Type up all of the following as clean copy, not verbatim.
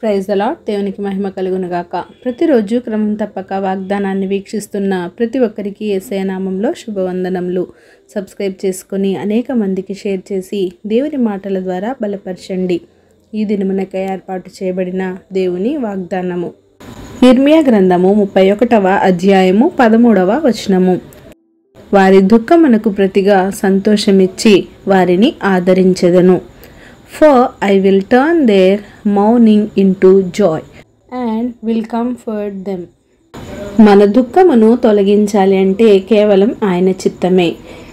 Praise the lord. దేవునికి మహిమ కలుగును గాక. ప్రతిరోజు క్రమం తప్పక వాగ్దానాన్ని వీక్షిస్తున్న ప్రతి ఒక్కరికి యేసయ్య నామంలో శుభవందనములు. సబ్స్క్రైబ్ చేసుకొని అనేక మందికి షేర్ చేసి దేవుని మాటల ద్వారా బలపరచండి. ఈ దినమునకై ఏర్పాటు చేయబడిన దేవుని వాగ్దానము యిర్మీయా గ్రంథము 31వ అధ్యాయము 13వ వచనము. వారి దుఃఖమునకు ప్రతిగా సంతోషమిచ్చి వారిని ఆదరించెదను. For I will turn their mourning into joy and will comfort them. మన దుఃఖమును తొలగించాలి అంటే కేవలం ఆయన చిత్తమే.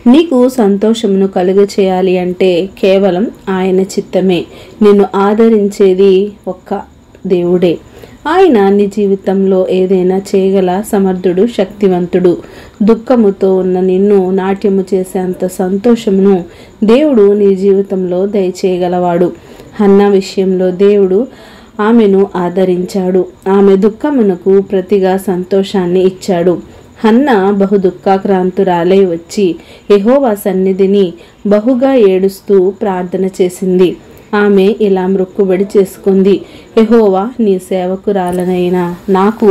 నీకు సంతోషమును కలుగ చేయాలి అంటే కేవలం ఆయన చిత్తమే. నిన్ను ఆదరించేది ఒక్క దేవుడే. ఆయన నీ జీవితంలో ఏదైనా చేయగల సమర్థుడు, శక్తివంతుడు. దుఃఖముతో ఉన్న నిన్ను నాట్యము చేసేంత సంతోషమును దేవుడు నీ జీవితంలో దయచేయగలవాడు. హన్నా విషయంలో దేవుడు ఆమెను ఆదరించాడు. ఆమె దుఃఖమునకు ప్రతిగా సంతోషాన్ని ఇచ్చాడు. హన్నా బహు దుఃఖాక్రాంతురాలై వచ్చి యెహోవా సన్నిధిని బహుగా ఏడుస్తూ ప్రార్థన చేసింది. ఆమె ఇలా మ్రొక్కుబడి చేసుకుంది. యెహోవా, నీ సేవకురాలనైనా నాకు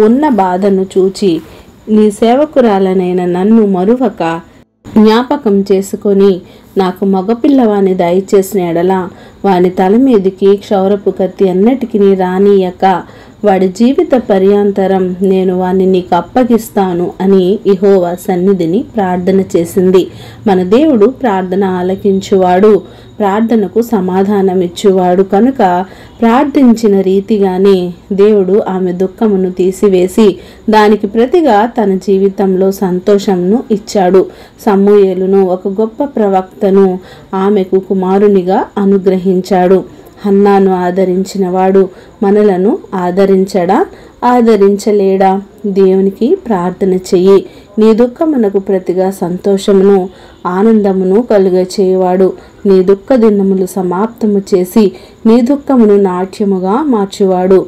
ఉన్న బాధను చూచి నీ సేవకురాలనైన నన్ను మరువక జ్ఞాపకం చేసుకొని నాకు మగపిల్లవాని దయచేసిన ఎడల వాని తల మీదికి క్షౌరపు కత్తి అన్నిటికీ రానియక వాడి జీవిత పర్యాంతరం నేను వాణ్ణి నీకు అప్పగిస్తాను అని యెహోవా సన్నిధిని ప్రార్థన చేసింది. మన దేవుడు ప్రార్థన ఆలకించువాడు, ప్రార్థనకు సమాధానం ఇచ్చువాడు కనుక ప్రార్థించిన రీతిగానే దేవుడు ఆమె దుఃఖమును తీసివేసి దానికి ప్రతిగా తన జీవితంలో సంతోషమును ఇచ్చాడు. సమూయేలును, ఒక గొప్ప ప్రవక్తను ఆమెకు కుమారునిగా అనుగ్రహించాడు. హన్నాను ఆదరించిన వాడు మనలను ఆదరించడా, ఆదరించలేడా? దేవునికి ప్రార్థన చెయ్యి. నీ దుఃఖమునకు ప్రతిగా సంతోషమును, ఆనందమును కలుగ చేయువాడు. నీ దుఃఖ దినములు సమాప్తము చేసి నీ దుఃఖమును నాట్యముగా మార్చువాడు.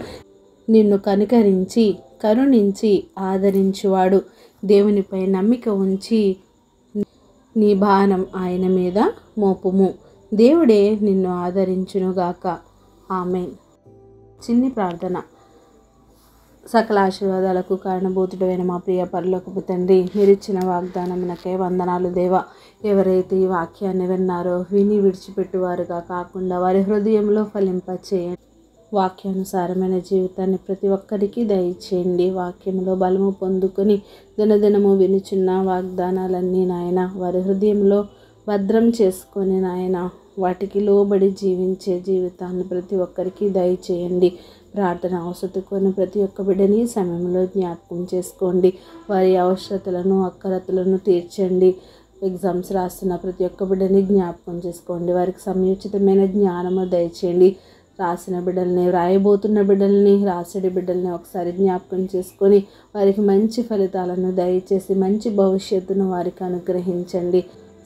నిన్ను కనికరించి కరుణించి ఆదరించువాడు. దేవునిపై నమ్మిక ఉంచి నీ భారం ఆయన మీద మోపుము. దేవుడే నిన్ను ఆదరించునుగాక. ఆమేన్. చిన్ని ప్రార్థన. సకల ఆశీర్వాదాలకు కారణభూతుడైన మా ప్రియ పరలోకపు తండ్రి, మీరిచ్చిన వాగ్దానమునకై వందనాలు దేవా. ఎవరైతే ఈ వాక్యాన్ని విన్నారో విని విడిచిపెట్టువారుగా కాకుండా వారి హృదయంలో ఫలింపచేయండి. వాక్యానుసారమైన జీవితాన్ని ప్రతి ఒక్కరికి దయచేయండి. వాక్యంలో బలము పొందుకొని దినదినము వినుచున్న వాగ్దానాలన్నీ నాయన వారి హృదయంలో భద్రం చేసుకొని నాయన వాటికి లోబడి జీవించే జీవితాన్ని ప్రతి ఒక్కరికి దయచేయండి. ప్రార్థన అవసరతకొని ప్రతి ఒక్క బిడ్డని సమయంలో జ్ఞాపకం చేసుకోండి. వారి అవసరతలను అక్కరతలను తీర్చండి. ఎగ్జామ్స్ రాస్తున్న ప్రతి ఒక్క బిడ్డని జ్ఞాపకం చేసుకోండి. వారికి సమయోచితమైన జ్ఞానము దయచేయండి. రాసిన బిడ్డల్ని, రాయబోతున్న బిడ్డల్ని, రాసడి బిడ్డల్ని ఒకసారి జ్ఞాపకం చేసుకొని వారికి మంచి ఫలితాలను దయచేసి మంచి భవిష్యత్తును వారికి అనుగ్రహించండి.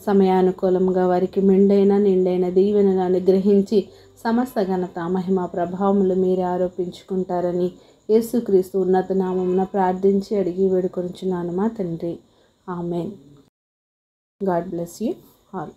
సమయానుకూలంగా వారికి మెండైన నిండైన దీవెనను అనుగ్రహించి సమస్త ఘనత, మహిమ, ప్రభావములు మీరే ఆరోపించుకుంటారని యేసుక్రీస్తు ఉన్నత నామమున ప్రార్థించి అడిగి వేడుకొనుచున్నాను మా తండ్రి. Amen. God bless you all.